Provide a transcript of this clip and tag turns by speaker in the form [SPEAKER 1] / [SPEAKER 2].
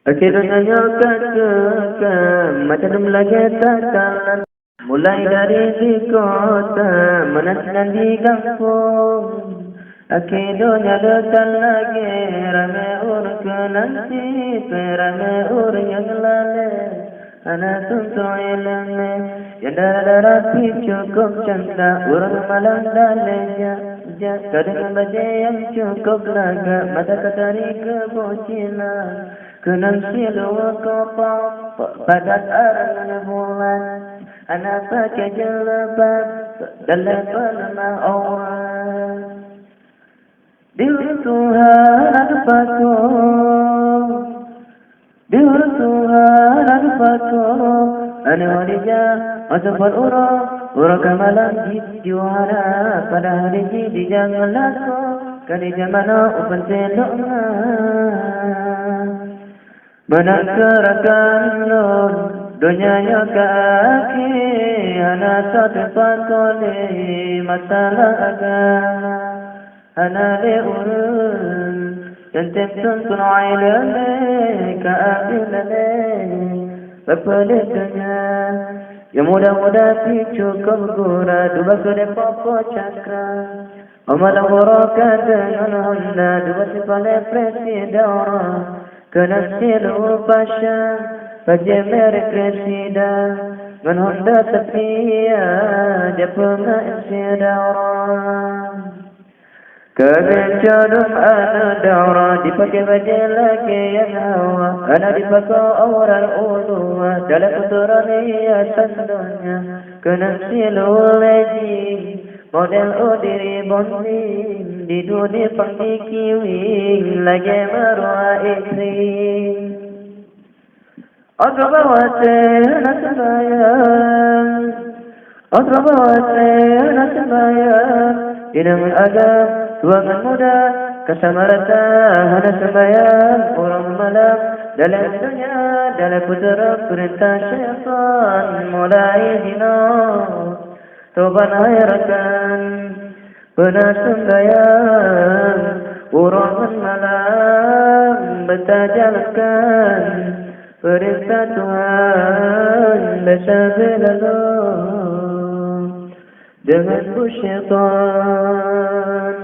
[SPEAKER 1] Akhirnya kekekam macam lagi takalan. Mulai dari di kota menantikan di kampung. Akhirnya datang lagi rame urut nanti rame urut yang lalu. Anak tuntuk ilmu yang darah cukup cinta urut malam dalenya. Kadang baca yang cukup laga mata katari kebocilan. Kenang silu kopong padat arang bulan. Anak pakai jilbab dalam pelama orang. Diri Tuhan aku, diri Tuhan aku. Ane walinya masuk urang kamalan di juara pada hari ini jangan laku kali zamana upan selokna. Menakarakan lor dunyanya kaki anak satu pakole masalah agama anak urun dan tentun kunailale kaabilale bapale dunya yang muda-muda cukup gura dua sudah popo cakra amalan warakat dengan honda dua sepale presiden Kenasilu pasha Pajemer kresida Man honda tafiya Japuna insida orang Kebencadum ana da'ra Dipakai bajai lagi yang hawa Ana dipakai awral uluwa Dalam uturaniatan dunia Kenasilu lagi Model udiri bonding di dunia pangkikiwing lagi marwa iklim. Adrabawate nasabayang, adrabawate nasabayang. Dinang agam tuangan muda kesamarata nasabayang orang malam dalam dunia dalam putera perintah syaitan mulai dino. Toban hayrakan penasundayang urangan malam bertajalkan perintah Tuhan bersabda dengan syaitan.